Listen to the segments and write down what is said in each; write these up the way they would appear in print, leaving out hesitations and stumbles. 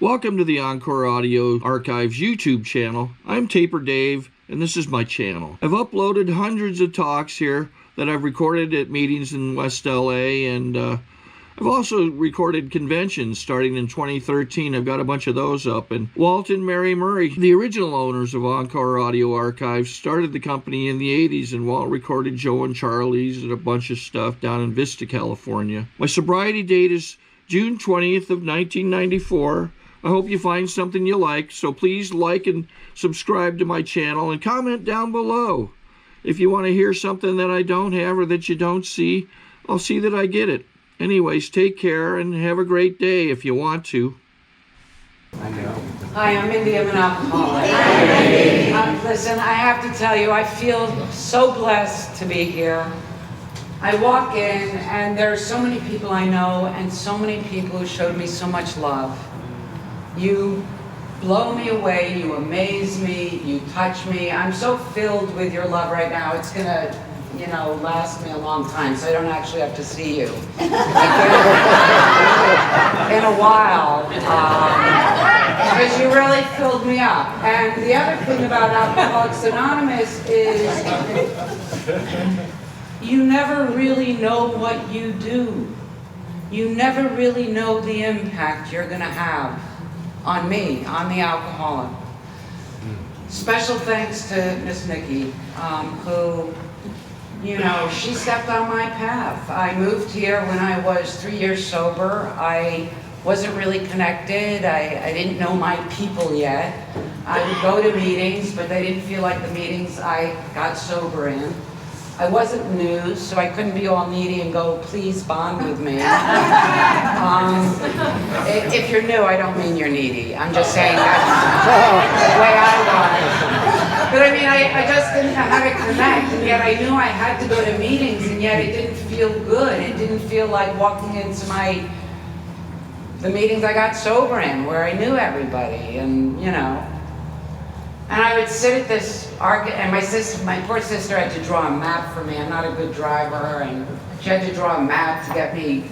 Welcome to the Encore Audio Archives YouTube channel. I'm Taper Dave, and this is my channel. I've uploaded hundreds of talks here that I've recorded at meetings in West LA, and I've also recorded conventions starting in 2013. I've got a bunch of those up. And Walt and Mary Murray, the original owners of Encore Audio Archives, started the company in the 80s, and Walt recorded Joe and Charlie's and a bunch of stuff down in Vista, California. My sobriety date is June 20th of 1994. I hope you find something you like, so please like and subscribe to my channel and comment down below. If you want to hear something that I don't have or that you don't see, I'll see that I get it. Anyways, take care and have a great day if you want to. Hi, I'm Mindy. I'm an alcoholic. Listen, I have to tell you, I feel so blessed to be here. I walk in and there are so many people I know and so many people who showed me so much love. You blow me away, you amaze me, you touch me. I'm so filled with your love right now. It's gonna, last me a long time, so I don't actually have to see you in a while, because you really filled me up. And the other thing about Alcoholics Anonymous is you never really know what you do. You never really know the impact you're gonna have on me, on the alcoholic. Special thanks to Miss Nikki, who, she stepped on my path. I moved here when I was 3 years sober. I wasn't really connected. I didn't know my people yet. I would go to meetings, but they didn't feel like the meetings I got sober in. I wasn't new, so I couldn't be all needy and go, please bond with me. If you're new, I don't mean you're needy. I'm just saying that's the way I was. But I mean, I just didn't know how to connect, and yet I knew I had to go to meetings, and yet it didn't feel good. It didn't feel like walking into the meetings I got sober in, where I knew everybody, and And I would sit at this and my poor sister had to draw a map for me. I'm not a good driver, and she had to draw a map to get me,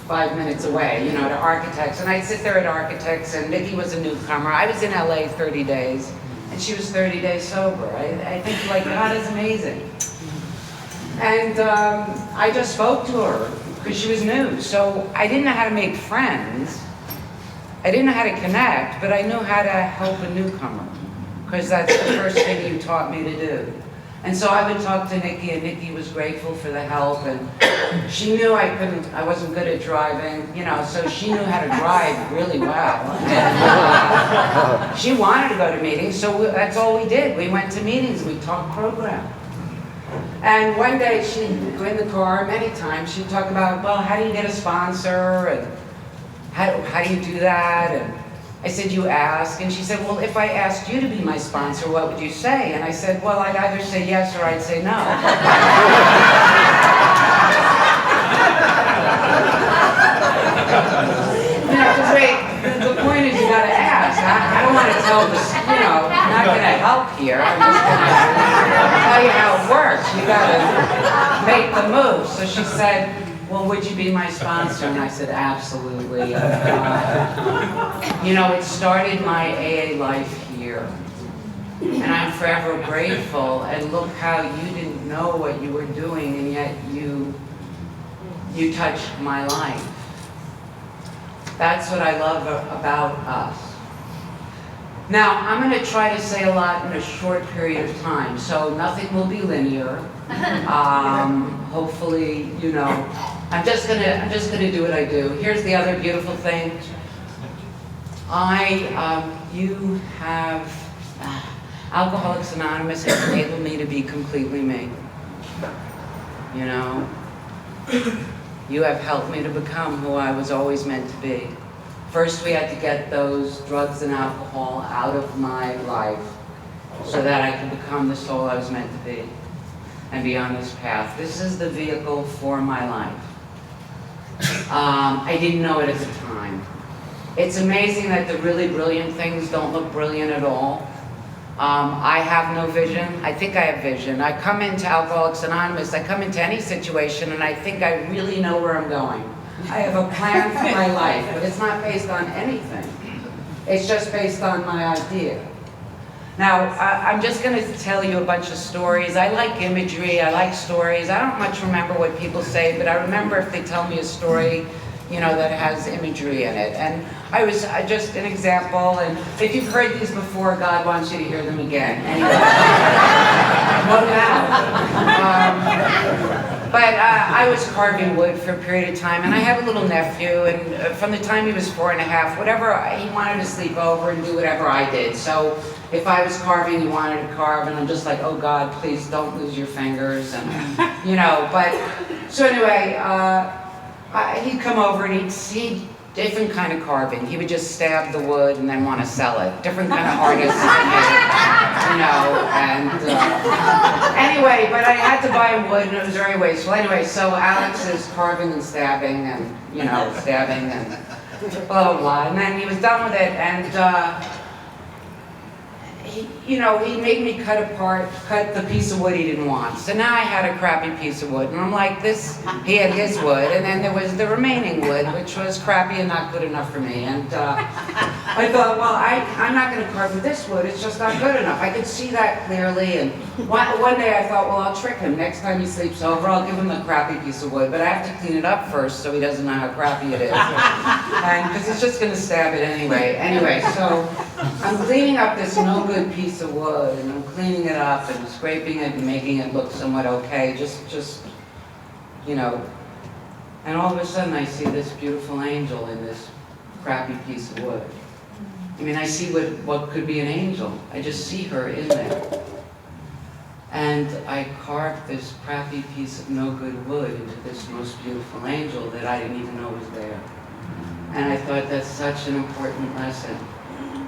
5 minutes away, to Architects. And I'd sit there at Architects, and Nikki was a newcomer. I was in LA 30 days, and she was 30 days sober. I think, God is amazing. And I just spoke to her, because she was new. So I didn't know how to make friends. I didn't know how to connect, but I knew how to help a newcomer, because that's the first thing you taught me to do. And so I would talk to Nikki, and Nikki was grateful for the help, and she knew I wasn't good at driving, so she knew how to drive really well. And, she wanted to go to meetings, so that's all we did. We went to meetings, we talked program. And one day, in the car, many times, she'd talk about, well, how do you get a sponsor, and how do you do that? And I said, you ask. And she said, well, if I asked you to be my sponsor, what would you say? And I said, well, I'd either say yes or I'd say no. The point is you got to ask. I don't want to tell this, I'm not going to help here. I'm just going to tell you how it works. You got to make the move. So she said, well, would you be my sponsor? And I said, absolutely. It started my AA life here. And I'm forever grateful. And look how you didn't know what you were doing, and yet you touched my life. That's what I love about us. Now, I'm going to try to say a lot in a short period of time, so nothing will be linear. Hopefully, I'm just gonna do what I do. Here's the other beautiful thing. Alcoholics Anonymous has enabled me to be completely me. You have helped me to become who I was always meant to be. First, we had to get those drugs and alcohol out of my life so that I could become the soul I was meant to be and be on this path. This is the vehicle for my life. I didn't know it at the time. It's amazing that the really brilliant things don't look brilliant at all. I have no vision. I think I have vision. I come into Alcoholics Anonymous, I come into any situation, and I think I really know where I'm going. I have a plan for my life, but it's not based on anything. It's just based on my idea. Now, I'm just going to tell you a bunch of stories. I like imagery, I like stories. I don't much remember what people say, but I remember if they tell me a story, you know, that has imagery in it. And I was just an example, and if you've heard these before, God wants you to hear them again. Anyway, no doubt. But I was carving wood for a period of time, and I have a little nephew, and from the time he was 4.5, whatever, he wanted to sleep over and do whatever I did. So if I was carving, he wanted to carve, and I'm just like, oh God, please don't lose your fingers, and you know. But so anyway, he'd come over and he'd see different kind of carving. He would just stab the wood and then want to sell it. Different kind of artists, you know. And anyway, but I had to buy him wood, and it was very wasteful. Anyway, so Alex is carving and stabbing, and you know, stabbing and blah blah blah. And then he was done with it, and he made me cut the piece of wood he didn't want. So now I had a crappy piece of wood, and I'm like, he had his wood, and then there was the remaining wood, which was crappy and not good enough for me. And I thought, well, I'm not going to carve with this wood, it's just not good enough. I could see that clearly, and one day I thought, well, I'll trick him. Next time he sleeps over, I'll give him the crappy piece of wood, but I have to clean it up first so he doesn't know how crappy it is. Because he's just going to stab it anyway. Anyway, so I'm cleaning up this no good piece of wood, and I'm cleaning it up and scraping it and making it look somewhat okay, just you know, and all of a sudden I see this beautiful angel in this crappy piece of wood. I mean, I see what could be an angel. I just see her in there. And I carved this crappy piece of no good wood into this most beautiful angel that I didn't even know was there. And I thought, that's such an important lesson.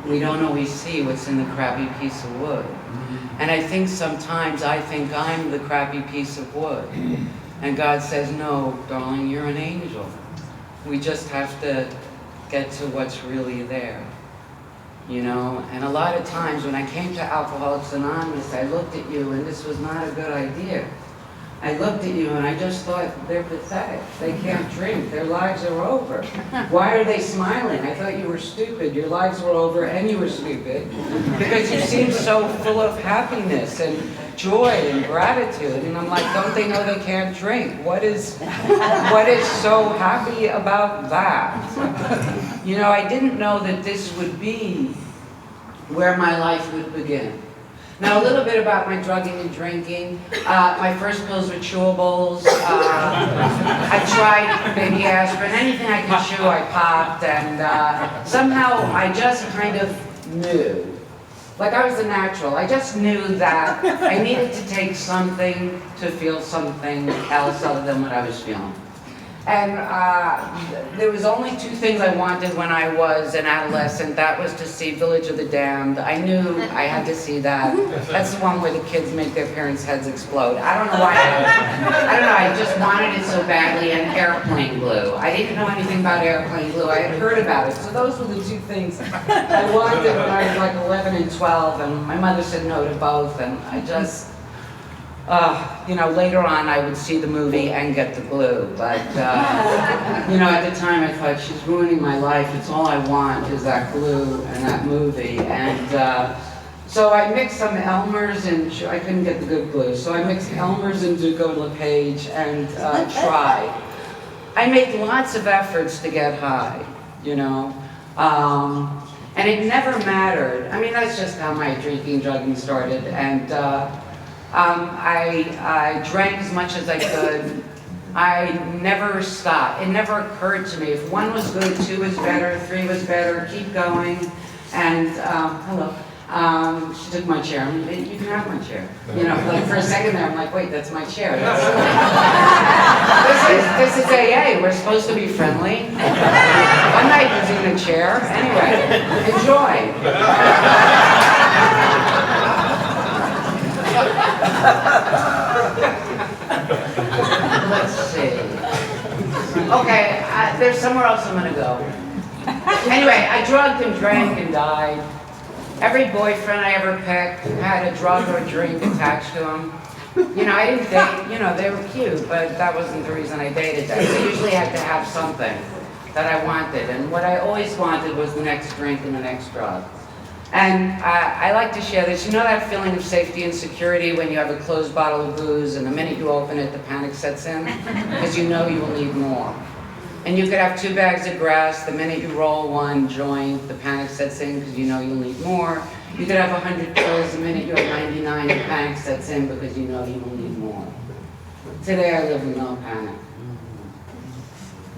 We don't always see what's in the crappy piece of wood. And I think sometimes I think I'm the crappy piece of wood. And God says, no, darling, you're an angel. We just have to get to what's really there. You know, and a lot of times when I came to Alcoholics Anonymous, I looked at you, and this was not a good idea. I looked at you and I just thought, they're pathetic. They can't drink. Their lives are over. Why are they smiling? I thought you were stupid. Your lives were over and you were stupid. Because you seem so full of happiness and joy and gratitude. And I'm like, don't they know they can't drink? What is so happy about that? You know, I didn't know that this would be where my life would begin. Now, a little bit about my drugging and drinking. My first pills were chewables. I tried baby aspirin. Anything I could chew, I popped. And somehow, I just kind of knew. Like I was a natural. I just knew that I needed to take something to feel something else other than what I was feeling. And there was only two things I wanted when I was an adolescent. That was to see Village of the Damned. I knew I had to see that. That's the one where the kids make their parents' heads explode. I don't know why. I don't know. I just wanted it so badly. And Airplane Glue. I didn't know anything about Airplane Glue. I had heard about it. So those were the two things I wanted when I was like 11 and 12. And my mother said no to both. And I just... you know, later on I would see the movie and get the glue, but, you know, at the time I thought, she's ruining my life, it's all I want is that glue and that movie, and so I mixed some Elmer's and, I couldn't get the good glue, so I mixed Elmer's and Duco LePage and tried. I made lots of efforts to get high, you know, and it never mattered. I mean, that's just how my drinking, drugging started, and I drank as much as I could. I never stopped. It never occurred to me. If one was good, two was better, three was better, keep going. And, hello. She took my chair. You can have my chair. You know, like for a second there, I'm like, wait, that's my chair. This is AA. We're supposed to be friendly. One night using the chair. Anyway, enjoy. Let's see. Okay, there's somewhere else I'm gonna go. Anyway, I drugged and drank and died. Every boyfriend I ever picked had a drug or a drink attached to him. You know, I didn't date, you know, they were cute, but that wasn't the reason I dated them. I usually had to have something that I wanted, and what I always wanted was the next drink and the next drug. And I like to share this. You know that feeling of safety and security when you have a closed bottle of booze and the minute you open it, the panic sets in? Because you know you will need more. And you could have 2 bags of grass, the minute you roll 1 joint, the panic sets in because you know you'll need more. You could have 100 pills, the minute you have 99, the panic sets in because you know you will need more. Today I live with no panic.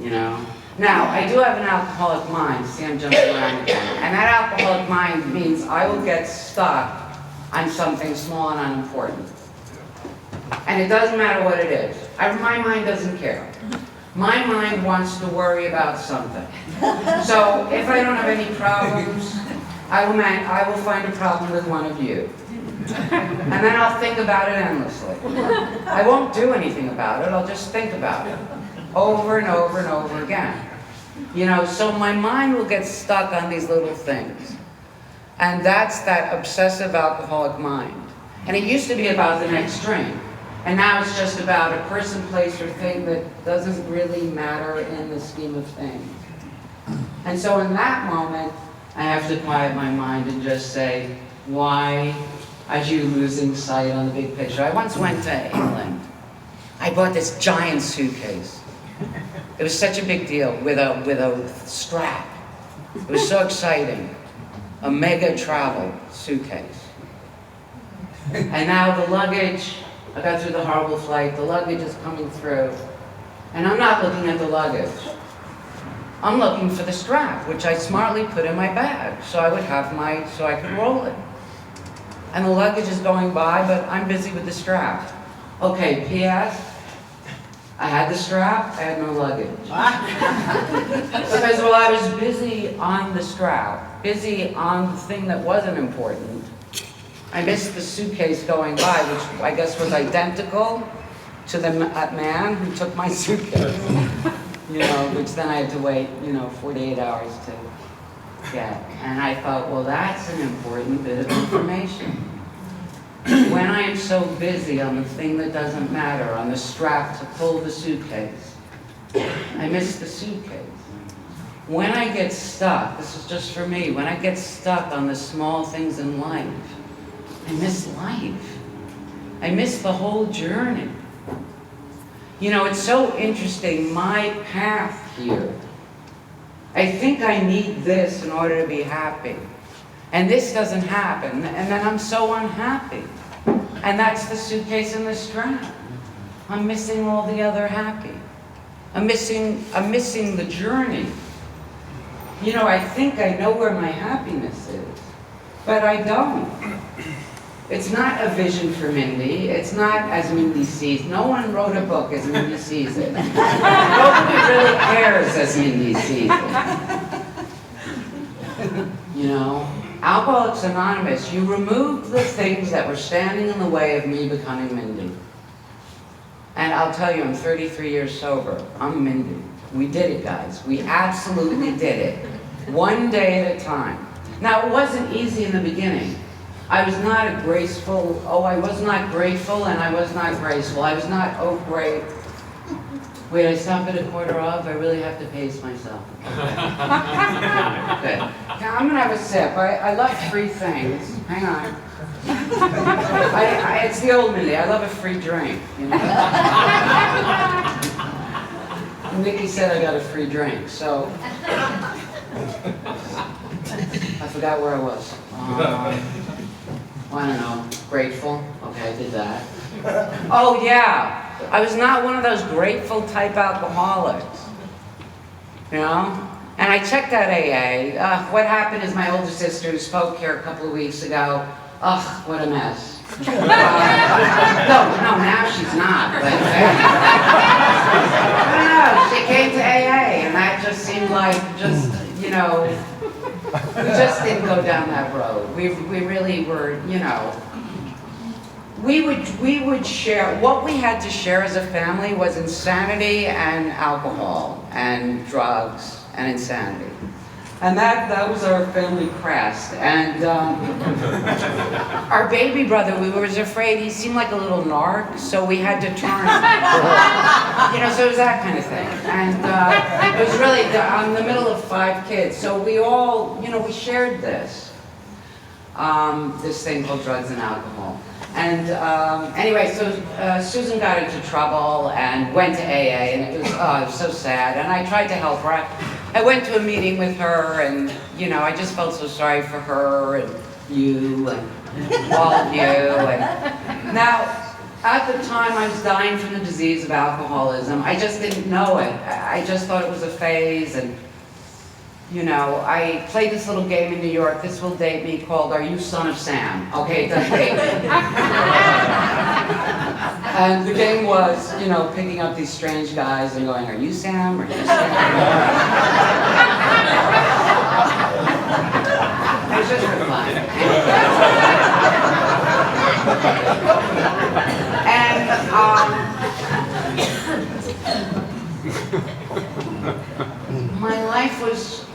You know? Now, I do have an alcoholic mind. See, I'm jumping around again. And that alcoholic mind means I will get stuck on something small and unimportant. And it doesn't matter what it is. My mind doesn't care. My mind wants to worry about something. So if I don't have any problems, I will find a problem with one of you. And then I'll think about it endlessly. I won't do anything about it, I'll just think about it. Over and over and over again. You know, so my mind will get stuck on these little things. And that's that obsessive alcoholic mind. And it used to be about the next drink. And now it's just about a person, place, or thing that doesn't really matter in the scheme of things. And so in that moment, I have to quiet my mind and just say, why are you losing sight on the big picture? I once went to England. I bought this giant suitcase. It was such a big deal with a strap. It was so exciting. A mega travel suitcase. And now the luggage, I got through the horrible flight, the luggage is coming through. And I'm not looking at the luggage. I'm looking for the strap, which I smartly put in my bag so I would have so I could roll it. And the luggage is going by, but I'm busy with the strap. Okay, P.S. I had the strap, I had no luggage. Because while I was busy on the strap, busy on the thing that wasn't important, I missed the suitcase going by, which I guess was identical to the man who took my suitcase. You know, which then I had to wait, 48 hours to get. And I thought, well, that's an important bit of information. When I am so busy on the thing that doesn't matter, on the strap to pull the suitcase, I miss the suitcase. When I get stuck, this is just for me, when I get stuck on the small things in life, I miss life. I miss the whole journey. You know, it's so interesting, my path here. I think I need this in order to be happy. And this doesn't happen, and then I'm so unhappy. And that's the suitcase and the strap. I'm missing all the other happy. I'm missing the journey. You know, I think I know where my happiness is, but I don't. It's not a vision for Mindy. It's not as Mindy sees. No one wrote a book as Mindy sees it. Nobody really cares as Mindy sees it. You know? Alcoholics Anonymous, you removed the things that were standing in the way of me becoming Mindy. And I'll tell you, I'm 33 years sober. I'm Mindy. We did it, guys. We absolutely did it. One day at a time. Now, it wasn't easy in the beginning. I was not a graceful, I was not grateful and I was not graceful. I was not, great. Wait, I stop at a quarter of? I really have to pace myself. Okay. Now, I'm going to have a sip. I love free things. Hang on. It's the old Mindy. I love a free drink. You know? Nikki said I got a free drink, so I forgot where I was. I don't know. Grateful. Okay, I did that. Oh, yeah. I was not one of those grateful type alcoholics. You know? And I checked out AA. What happened is my older sister who spoke here a couple of weeks ago, what a mess. No, now she's not. But, I don't know, she came to AA and that just seemed like we just didn't go down that road. We really were, we would share, what we had to share as a family was insanity and alcohol and drugs and insanity. And that was our family crest. And our baby brother, we were afraid, he seemed like a little narc, so we had to turn him. You know, so it was that kind of thing. And it was really, I'm in the middle of 5 kids, so we all, you know, we shared this. This thing called drugs and alcohol. And anyway, so Susan got into trouble and went to AA, and it was so sad. And I tried to help her. I went to a meeting with her, and you know, I just felt so sorry for her and you and all of you. And now, at the time, I was dying from the disease of alcoholism. I just didn't know it. I just thought it was a phase, and you know, I played this little game in New York, this will date me, called Are You Son of Sam? Okay, it does date me. And the game was, you know, picking up these strange guys and going, are you Sam? Are you Sam? It was just for fun. And, my life was,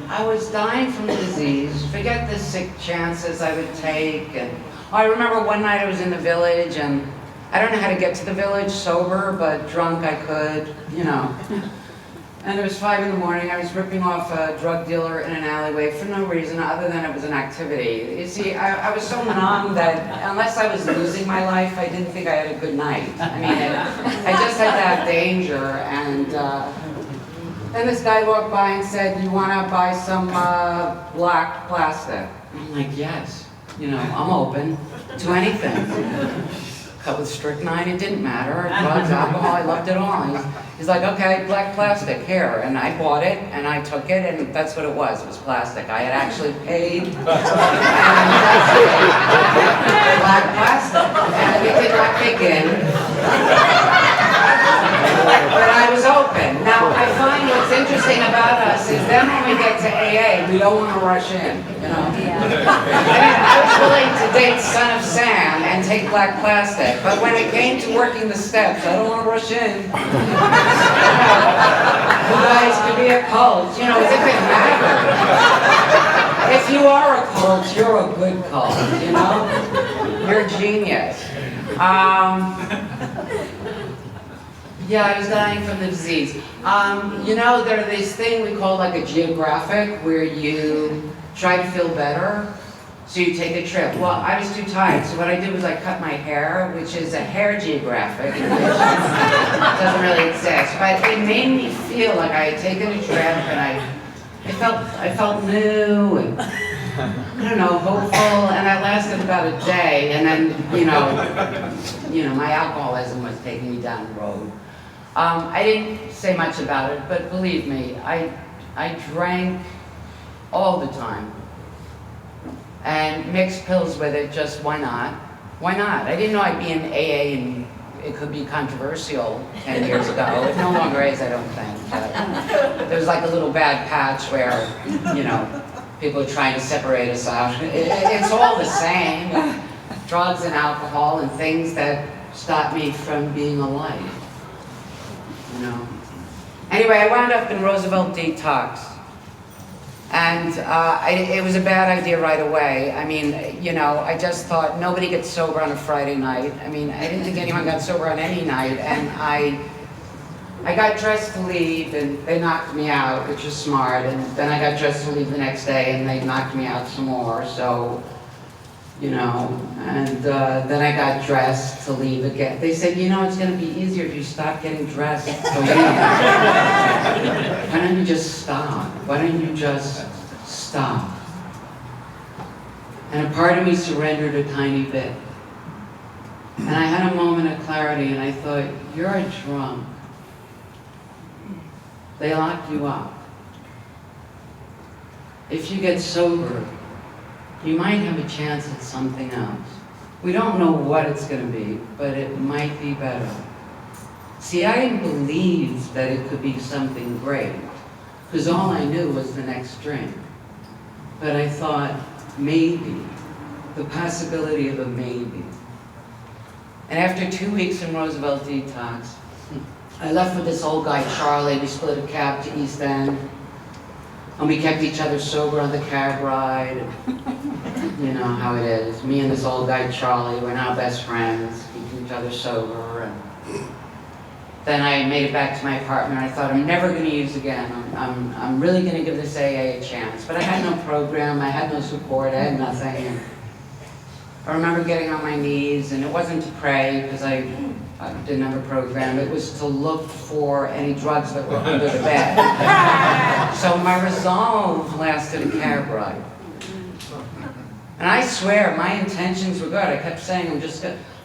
I was dying from the disease. Forget the sick chances I would take. And I remember one night I was in the village, and I don't know how to get to the village sober, but drunk I could, you know. And it was 5 in the morning. I was ripping off a drug dealer in an alleyway for no reason other than it was an activity. You see, I was so numb that unless I was losing my life, I didn't think I had a good night. I mean, I just had that danger. And then this guy walked by and said, you want to buy some black plastic? I'm like, yes. You know, I'm open to anything. Cut with strychnine, it didn't matter. Drugs, alcohol, I loved it all. He's like, okay, black plastic, here. And I bought it, and I took it, and that's what it was plastic. I had actually paid, and black plastic. And it did not kick in. But I was open. Now, I find what's interesting about us is then when we get to AA, we don't want to rush in, you know? I was willing to date Son of Sam and take black plastic, but when it came to working the steps, I don't want to rush in. You guys could be a cult, you know, as if it mattered. If you are a cult, you're a good cult, you know? You're a genius. Yeah, I was dying from the disease. You know, there's this thing we call like a geographic, where you try to feel better, so you take a trip. Well, I was too tired, so what I did was I cut my hair, which is a hair geographic, which doesn't really exist. But it made me feel like I had taken a trip, and I felt new, and I don't know, hopeful, and that lasted about a day, and then, you know, my alcoholism was taking me down the road. I didn't say much about it, but believe me, I drank all the time. And mixed pills with it, just why not? Why not? I didn't know I'd be in AA and it could be controversial 10 years ago. It no longer is, I don't think. But there was like a little bad patch where, you know, people are trying to separate us out. It's all the same. Drugs and alcohol and things that stop me from being alive. You know. Anyway, I wound up in Roosevelt detox. And it was a bad idea right away. I mean, you know, I just thought nobody gets sober on a Friday night. I mean, I didn't think anyone got sober on any night. And I got dressed to leave, and they knocked me out, which was smart. And then I got dressed to leave the next day, and they knocked me out some more. So, you know, and then I got dressed to leave again. They said, you know, it's going to be easier if you stop getting dressed to leave. Why don't you just stop? Why don't you just stop? And a part of me surrendered a tiny bit. And I had a moment of clarity, and I thought, you're a drunk. They locked you up. If you get sober, you might have a chance at something else. We don't know what it's going to be, but it might be better. See, I didn't believe that it could be something great, because all I knew was the next drink. But I thought, maybe, the possibility of a maybe. And after 2 weeks in Roosevelt detox, I left with this old guy, Charlie. We split a cab to East End. And we kept each other sober on the cab ride. You know how it is. Me and this old guy, Charlie, we're now best friends, keeping each other sober. And then I made it back to my apartment. I thought, I'm never going to use again. I'm really going to give this AA a chance. But I had no program, I had no support, I had nothing. And I remember getting on my knees, and it wasn't to pray, because I didn't have a program. It was to look for any drugs that were under the bed. So my resolve lasted a cab ride. And I swear, my intentions were good. I kept saying, I'm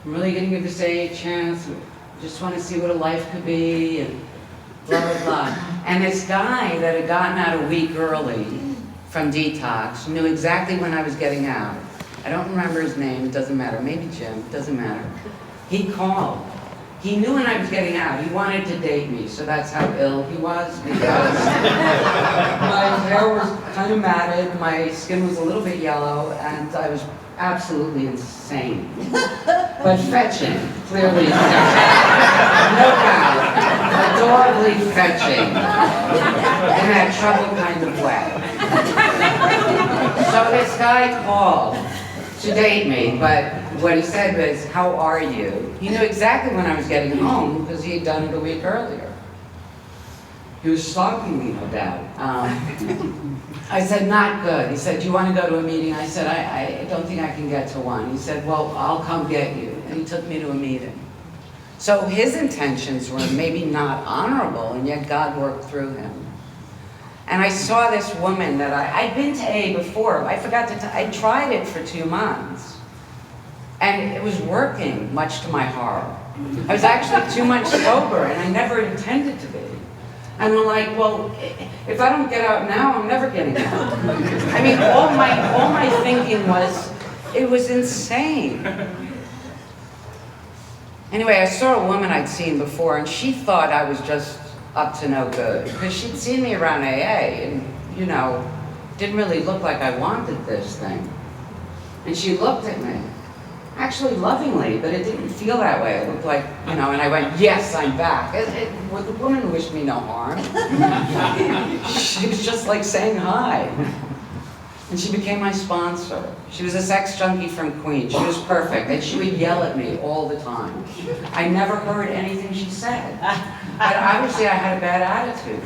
really going to give this AA a chance. I just want to see what a life could be, and blah, blah, blah. And this guy that had gotten out a week early from detox knew exactly when I was getting out. I don't remember his name, it doesn't matter. Maybe Jim, it doesn't matter. He called. He knew when I was getting out. He wanted to date me, so that's how ill he was, because my hair was kind of matted, my skin was a little bit yellow, and I was absolutely insane. But fetching, clearly fetching. No doubt. Adorably fetching. In that trouble kind of way. So this guy called to date me, but what he said was, how are you? He knew exactly when I was getting home, because he had done it a week earlier. He was stalking me, no doubt. I said, not good. He said, do you want to go to a meeting? I said, I don't think I can get to one. He said, well, I'll come get you. And he took me to a meeting. So his intentions were maybe not honorable, and yet God worked through him. And I saw this woman that I'd been to AA before. I forgot to I tried it for 2 months. And it was working, much to my horror. I was actually 2 months sober, and I never intended to be. And I'm like, well, if I don't get out now, I'm never getting out. I mean, all my thinking was, it was insane. Anyway, I saw a woman I'd seen before, and she thought I was just up to no good, because she'd seen me around AA, and, you know, didn't really look like I wanted this thing. And she looked at me, actually lovingly, but it didn't feel that way. It looked like, you know, and I went, yes, I'm back. Well, the woman wished me no harm. She was just like saying hi. And she became my sponsor. She was a sex junkie from Queens. She was perfect, and she would yell at me all the time. I never heard anything she said. But obviously I had a bad attitude.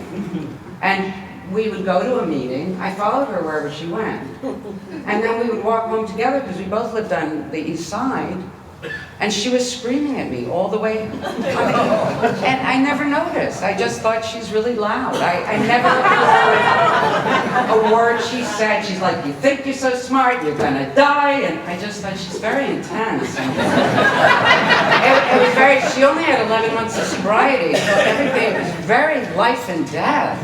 And we would go to a meeting. I followed her wherever she went. And then we would walk home together, because we both lived on the east side. And she was screaming at me all the way. And I never noticed. I just thought she's really loud. I never heard a word she said. She's like, you think you're so smart, you're gonna die. And I just thought, she's very intense. It was very, she only had 11 months of sobriety, so everything was very life and death.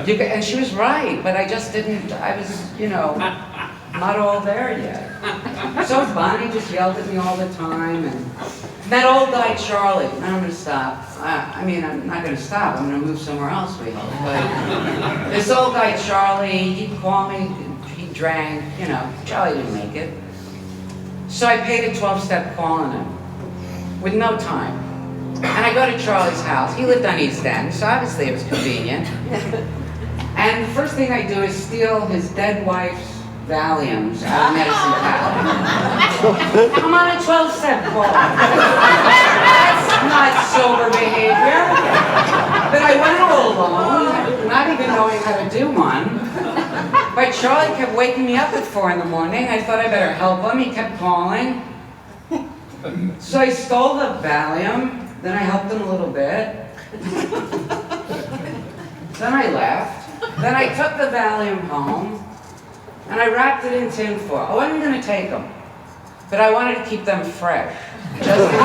And she was right, but I just didn't, I was, you know, not all there yet. So Bonnie just yelled at me all the time, and that old guy Charlie, and I'm gonna stop. I mean, I'm not gonna stop, I'm gonna move somewhere else, we hope. But this old guy Charlie, he'd call me, he drank, you know, Charlie didn't make it. So I paid a 12-step call on him, with no time. And I go to Charlie's house. He lived on East End, so obviously it was convenient. And the first thing I do is steal his dead wife's Valiums out of medicine cabinet. I'm on a 12-step call. That's not sober behavior. But I went all alone, not even knowing how to do one. But Charlie kept waking me up at 4 in the morning. I thought I better help him. He kept calling. So I stole the Valium. Then I helped him a little bit. Then I left. Then I took the Valium home. And I wrapped it in tin foil. I wasn't going to take them, but I wanted to keep them fresh, just in case.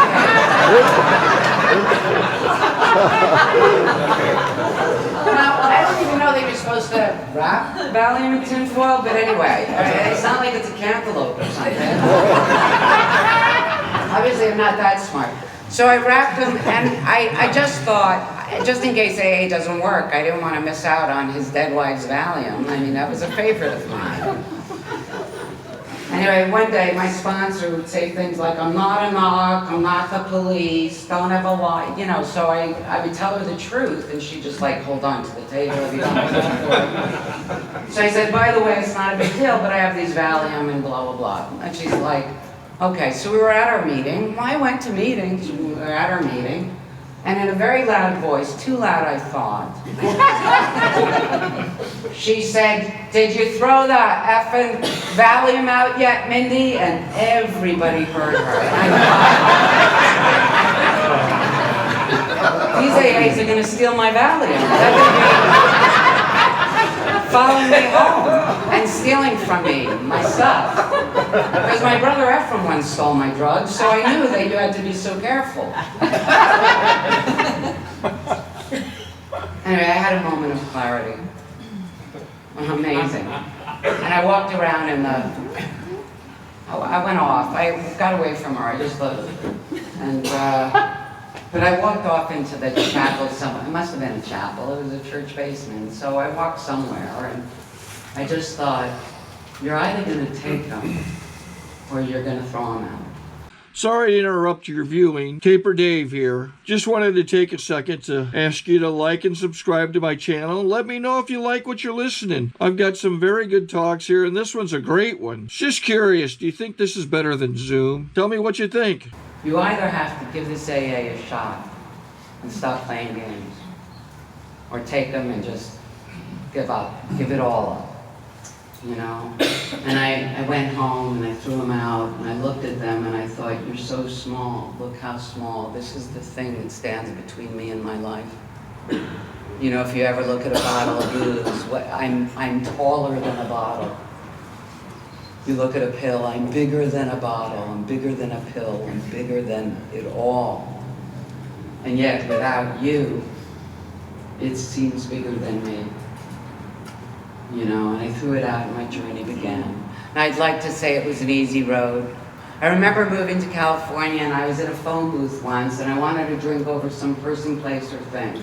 Now, I don't even know they were supposed to wrap Valium in tin foil, but anyway, it's not like it's a cantaloupe or something. Obviously, I'm not that smart. So I wrapped them, and I just thought, just in case AA doesn't work, I didn't want to miss out on his dead wife's Valium. I mean, that was a favorite of mine. Anyway, one day my sponsor would say things like, I'm not a knock, I'm not the police, don't ever lie, you know, so I would tell her the truth, and she'd just like hold on to the table every time I talked to her. So I said, by the way, it's not a big deal, but I have these Valium and blah, blah, blah. And she's like, okay, so we were at our meeting. Well, I went to meetings, we were at our meeting, and in a very loud voice, too loud I thought, she said, did you throw the effing Valium out yet, Mindy? And everybody heard her. And I thought, these AAs are going to steal my Valium. They're going to be following me home and stealing from me, my stuff. Because my brother Ephraim once stole my drugs, so I knew that you had to be so careful. Anyway, I had a moment of clarity. Amazing. And I walked around and I went off. I got away from her. I just looked. And, but I walked off into the chapel somewhere. It must have been a chapel. It was a church basement. So I walked somewhere and I just thought, you're either going to take them or you're going to throw them out. Sorry to interrupt your viewing. Taper Dave here. Just wanted to take a second to ask you to like and subscribe to my channel. Let me know if you like what you're listening. I've got some very good talks here, and this one's a great one. Just curious, do you think this is better than Zoom? Tell me what you think. You either have to give this AA a shot and stop playing games, or take them and just give up, give it all up. You know, and I went home and I threw them out and I looked at them and I thought, you're so small, look how small. This is the thing that stands between me and my life. You know, if you ever look at a bottle of booze, I'm taller than a bottle. You look at a pill, I'm bigger than a bottle, I'm bigger than a pill, I'm bigger than it all. And yet, without you, it seems bigger than me. You know, and I threw it out and my journey began. And I'd like to say it was an easy road. I remember moving to California and I was in a phone booth once and I wanted to drink over some person, place, or thing.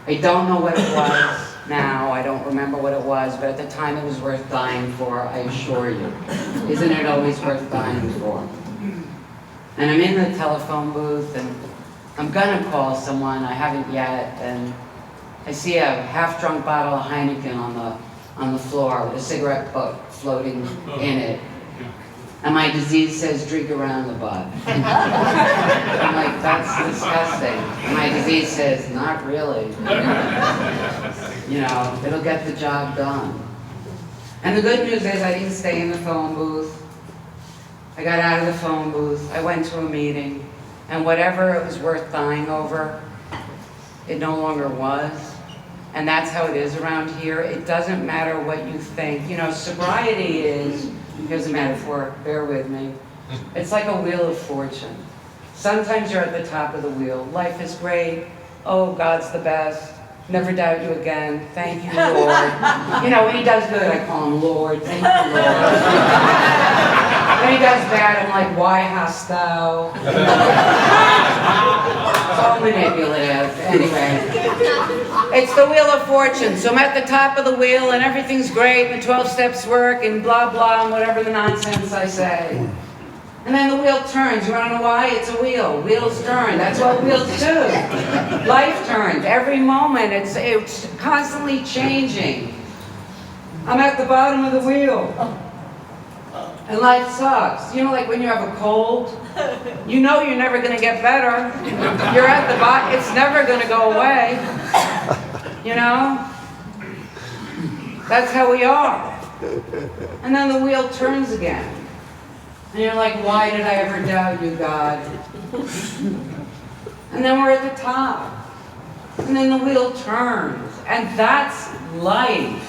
I don't know what it was now, I don't remember what it was, but at the time it was worth dying for, I assure you. Isn't it always worth dying for? And I'm in the telephone booth and I'm gonna call someone, I haven't yet, and I see a half-drunk bottle of Heineken on the floor with a cigarette butt floating in it. And my disease says, drink around the butt. I'm like, that's disgusting. And my disease says, not really. You know, it'll get the job done. And the good news is I didn't stay in the phone booth. I got out of the phone booth, I went to a meeting, and whatever it was worth dying over, it no longer was. And that's how it is around here. It doesn't matter what you think. You know, sobriety is, here's a metaphor, bear with me. It's like a wheel of fortune. Sometimes you're at the top of the wheel. Life is great. Oh, God's the best. Never doubt you again. Thank you, Lord. You know, when he does good, I call him Lord. Thank you, Lord. When he does bad, I'm like, why hast thou? So manipulative. Anyway, it's the wheel of fortune. So I'm at the top of the wheel and everything's great and the 12 steps work and blah, blah, and whatever the nonsense I say. And then the wheel turns. You want to know why? It's a wheel. Wheels turn. That's what wheels do. Life turns. Every moment, it's constantly changing. I'm at the bottom of the wheel. And life sucks. You know, like when you have a cold, you know you're never going to get better. You're at the bottom. It's never going to go away. You know? That's how we are. And then the wheel turns again. And you're like, why did I ever doubt you, God? And then we're at the top. And then the wheel turns. And that's life.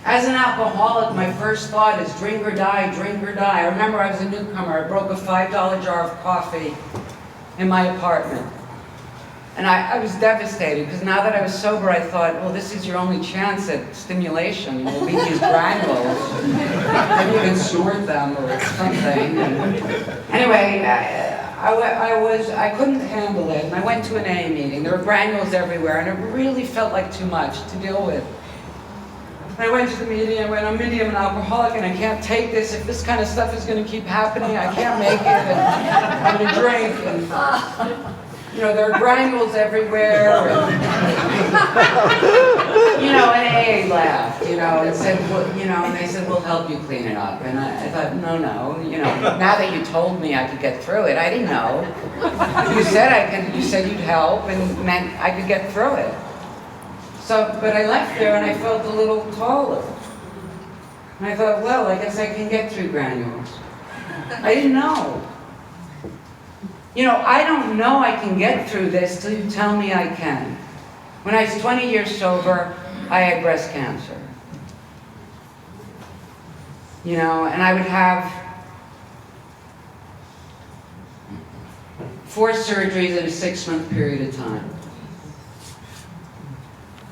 As an alcoholic, my first thought is drink or die, drink or die. I remember I was a newcomer. I broke a $5 jar of coffee in my apartment. And I was devastated because now that I was sober, I thought, well, this is your only chance at stimulation. We'll beat these granules. Maybe you can snort them or something. And anyway, I couldn't handle it. And I went to an AA meeting. There were granules everywhere, and it really felt like too much to deal with. And I went to the meeting, I went, Mindy, I'm an alcoholic and I can't take this. If this kind of stuff is going to keep happening, I can't make it. And I'm going to drink. And, you know, there are granules everywhere. And, you know, and AA laughed, you know, and said, well, you know, and they said, we'll help you clean it up. And I thought, no, you know, now that you told me I could get through it, I didn't know. You said you said you'd help and meant I could get through it. So, but I left there and I felt a little taller. And I thought, well, I guess I can get through granules. I didn't know. You know, I don't know I can get through this till you tell me I can. When I was 20 years sober, I had breast cancer. You know, and I would have 4 surgeries in a 6-month period of time.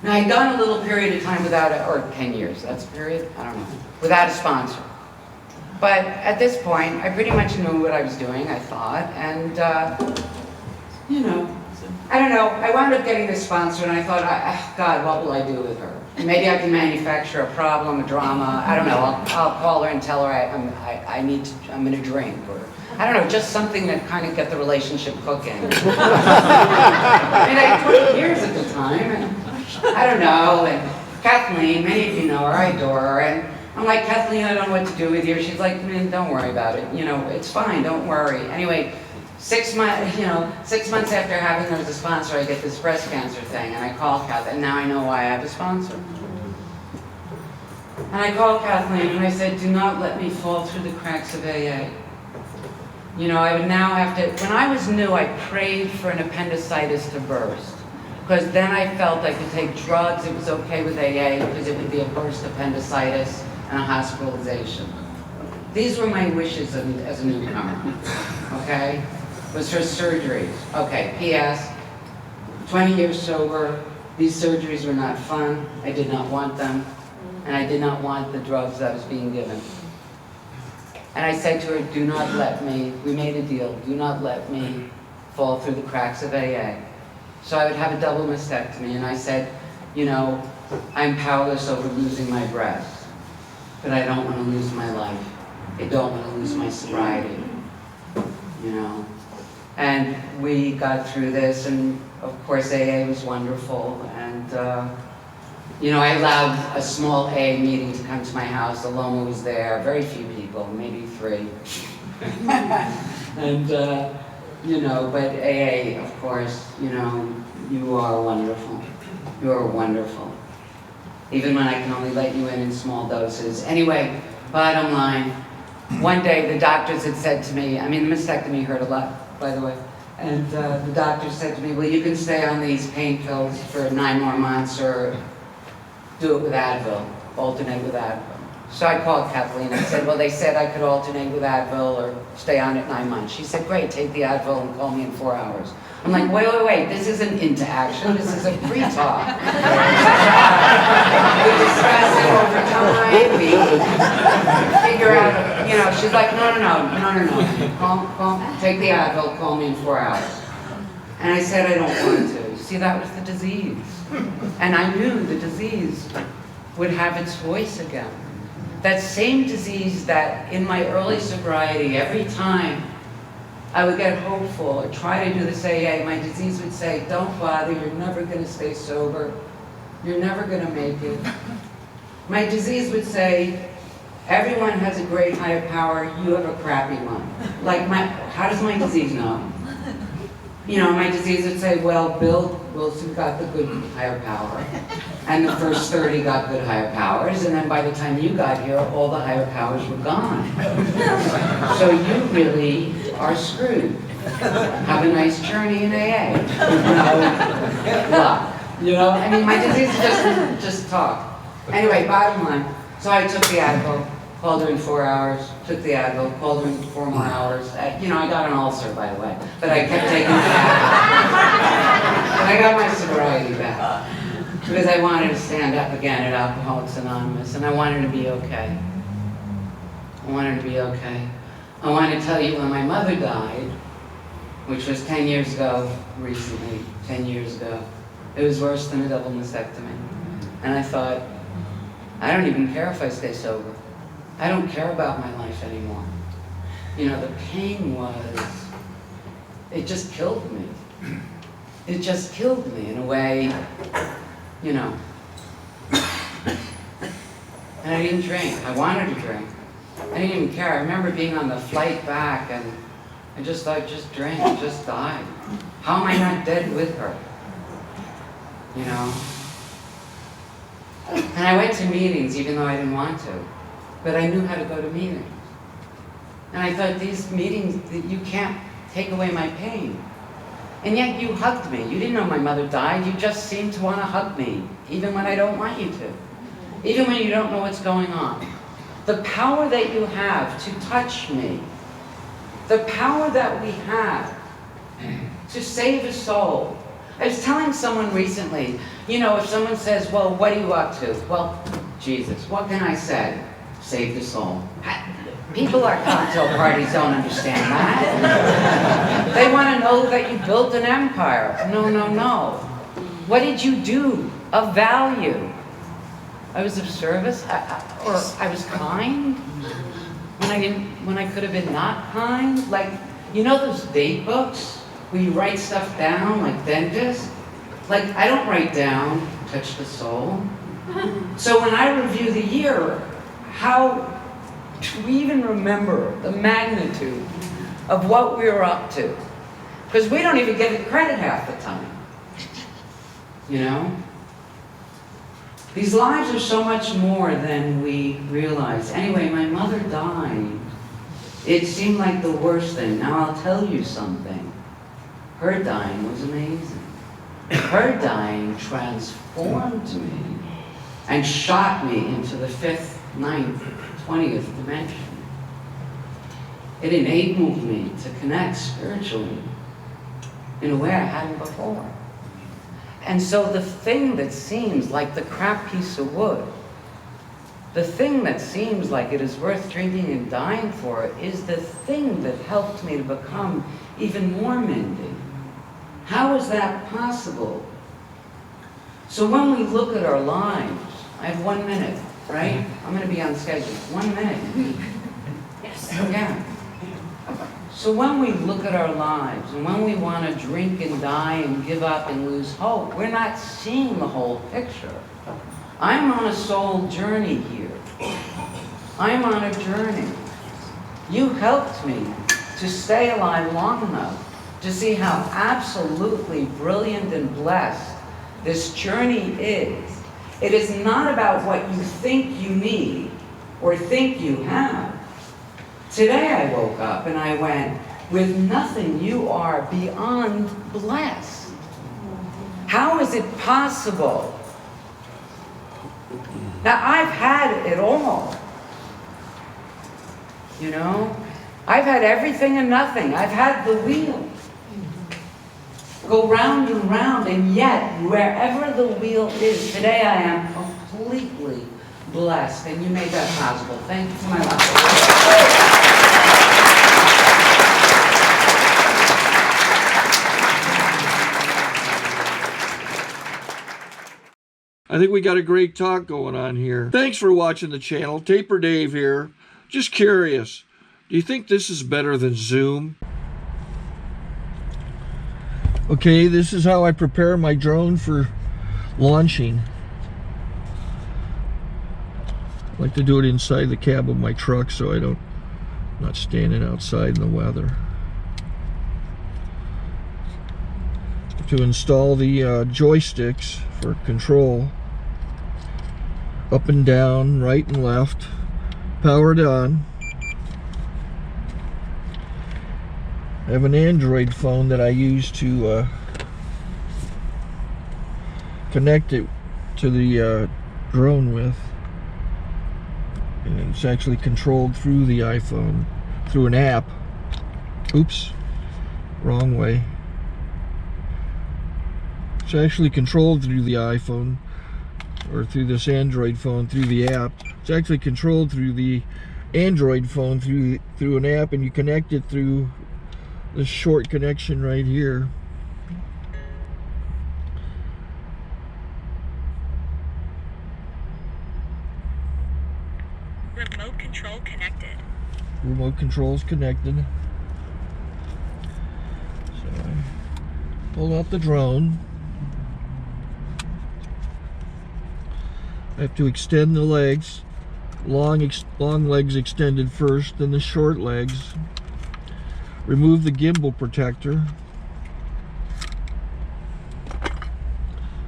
Now, I'd done a little period of time without, or 10 years, that's a period? I don't know, without a sponsor. But at this point, I pretty much knew what I was doing, I thought, and, you know, I don't know, I wound up getting this sponsor, and I thought, God, what will I do with her? Maybe I can manufacture a problem, a drama, I don't know, I'll call her and tell her I'm going to drink, or, I don't know, just something that kind of get the relationship cooking. I mean, I had 20 years at the time, and I don't know, and Kathleen, many of you know her, I adore her, and I'm like, Kathleen, I don't know what to do with you. She's like, man, don't worry about it. You know, it's fine, don't worry. Anyway, 6 months, you know, 6 months after having her as a sponsor, I get this breast cancer thing, and I call Kathleen, and now I know why I have a sponsor. And I called Kathleen, and I said, do not let me fall through the cracks of AA. You know, I would now have to, when I was new, I prayed for an appendicitis to burst. Because then I felt I could take drugs, it was okay with AA, because it would be a burst appendicitis and a hospitalization. These were my wishes as a newcomer, okay? Was for surgeries. Okay, P.S., 20 years sober, these surgeries were not fun, I did not want them, and I did not want the drugs that I was being given. And I said to her, do not let me, we made a deal, do not let me fall through the cracks of AA. So I would have a double mastectomy, and I said, you know, I'm powerless over losing my breasts, but I don't want to lose my life. I don't want to lose my sobriety, you know. And we got through this, and of course AA was wonderful, and you know, I allowed a small AA meeting to come to my house. Aloma was there, very few people, maybe 3. And you know, but AA, of course, you know, you are wonderful. You are wonderful. Even when I can only let you in small doses. Anyway, bottom line, one day the doctors had said to me, I mean, the mastectomy hurt a lot, by the way, and the doctor said to me, well, you can stay on these pain pills for 9 more months or do it with Advil, alternate with Advil. So I called Kathleen and said, well, they said I could alternate with Advil or stay on it 9 months. She said, great, take the Advil and call me in 4 hours. I'm like, wait, this isn't into action, this is a free talk. We discuss it over time, we figure out, you know, she's like, no. Take the Advil, call me in 4 hours. And I said, I don't want to. See, that was the disease. And I knew the disease would have its voice again. That same disease that in my early sobriety, every time I would get hopeful or try to do this AA, my disease would say, don't bother, you're never going to stay sober. You're never going to make it. My disease would say, everyone has a great higher power, you have a crappy one. Like, how does my disease know? You know, my disease would say, well, Bill Wilson got the good higher power, and the first 30 got good higher powers, and then by the time you got here, all the higher powers were gone. So you really are screwed. Have a nice journey in AA. No luck. You know, I mean, my disease is just talk. Anyway, bottom line, so I took the Advil, called her in 4 hours, took the Advil, called her in 4 more hours. You know, I got an ulcer, by the way, but I kept taking the Advil. And I got my sobriety back, because I wanted to stand up again at Alcoholics Anonymous, and I wanted to be okay. I wanted to be okay. I want to tell you, when my mother died, which was 10 years ago, recently, 10 years ago, it was worse than a double mastectomy. And I thought, I don't even care if I stay sober. I don't care about my life anymore. You know, the pain it just killed me. It just killed me in a way, you know. And I didn't drink. I wanted to drink. I didn't even care. I remember being on the flight back and I just thought, just drink, just die. How am I not dead with her? You know? And I went to meetings even though I didn't want to. But I knew how to go to meetings. And I thought, these meetings, you can't take away my pain. And yet you hugged me. You didn't know my mother died. You just seemed to want to hug me, even when I don't want you to. Even when you don't know what's going on. The power that you have to touch me, the power that we have to save a soul. I was telling someone recently, you know, if someone says, well, what are you up to? Well, Jesus, what can I say? Save the soul. People at cocktail parties don't understand that. They want to know that you built an empire. No, no, no. What did you do of value? I was of service, or I was kind when I could have been not kind. Like, you know those date books where you write stuff down, like dentists? Like, I don't write down, touch the soul. So when I review the year, how do we even remember the magnitude of what we were up to? Because we don't even get the credit half the time. You know? These lives are so much more than we realize. Anyway, my mother died. It seemed like the worst thing. Now I'll tell you something. Her dying was amazing. Her dying transformed me and shot me into the 5th, 9th, 20th dimension. It enabled me to connect spiritually in a way I hadn't before. And so the thing that seems like the crap piece of wood, the thing that seems like it is worth drinking and dying for, is the thing that helped me to become even more Mindy. How is that possible? So when we look at our lives, I have 1 minute, right? I'm going to be on schedule. 1 minute. Yes. Yeah. So when we look at our lives, and when we want to drink and die and give up and lose hope, we're not seeing the whole picture. I'm on a soul journey here. I'm on a journey. You helped me to stay alive long enough to see how absolutely brilliant and blessed this journey is. It is not about what you think you need or think you have. Today I woke up and I went, with nothing you are beyond blessed. How is it possible? Now I've had it all. You know? I've had everything and nothing. I've had the wheel go round and round, and yet wherever the wheel is, today I am completely blessed, and you made that possible. Thank you for my life. I think we got a great talk going on here. Thanks for watching the channel. Taper Dave here. Just curious, do you think this is better than Zoom? Okay, this is how I prepare my drone for launching. I like to do it inside the cab of my truck so I'm not standing outside in the weather. To install the joysticks for control, up and down, right and left, powered on. I have an Android phone that I use to connect it to the drone with, and it's actually controlled through the iPhone, through an app. Oops, wrong way. It's actually controlled through the iPhone, or through this Android phone, through the app. It's actually controlled through the Android phone, through an app, and you connect it through this short connection right here. Remote control connected. Remote control's connected. So I pull out the drone. I have to extend the legs. Long legs extended first, then the short legs. Remove the gimbal protector.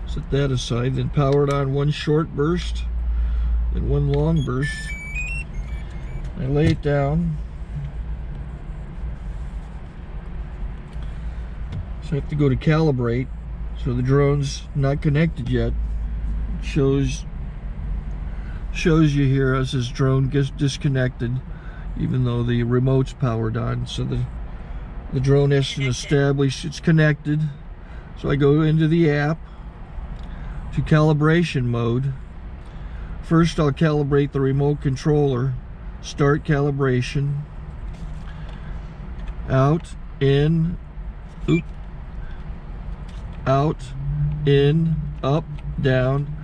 Set that aside, then power it on one short burst and one long burst. I lay it down. So I have to go to calibrate. So the drone's not connected yet. It shows you here as this drone gets disconnected, even though the remote's powered on. So the drone has to establish it's connected. So I go into the app to calibration mode. First I'll calibrate the remote controller. Start calibration. Out, in, out, in, up, down,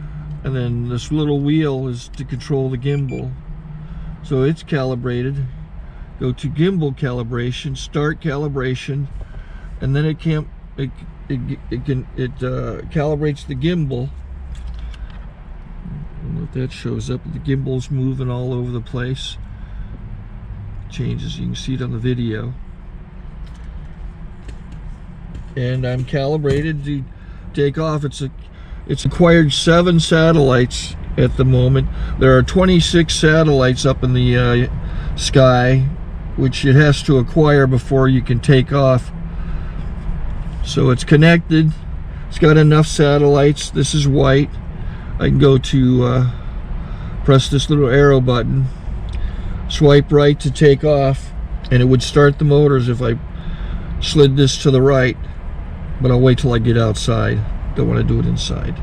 and then this little wheel is to control the gimbal. So it's calibrated. Go to gimbal calibration, start calibration, and then it calibrates the gimbal. I don't know if that shows up. The gimbal's moving all over the place. Changes, you can see it on the video. And I'm calibrated to take off. It's acquired 7 satellites at the moment. There are 26 satellites up in the sky, which it has to acquire before you can take off. So it's connected. It's got enough satellites. This is white. I can go to press this little arrow button, swipe right to take off, and it would start the motors if I slid this to the right. But I'll wait till I get outside. Don't want to do it inside.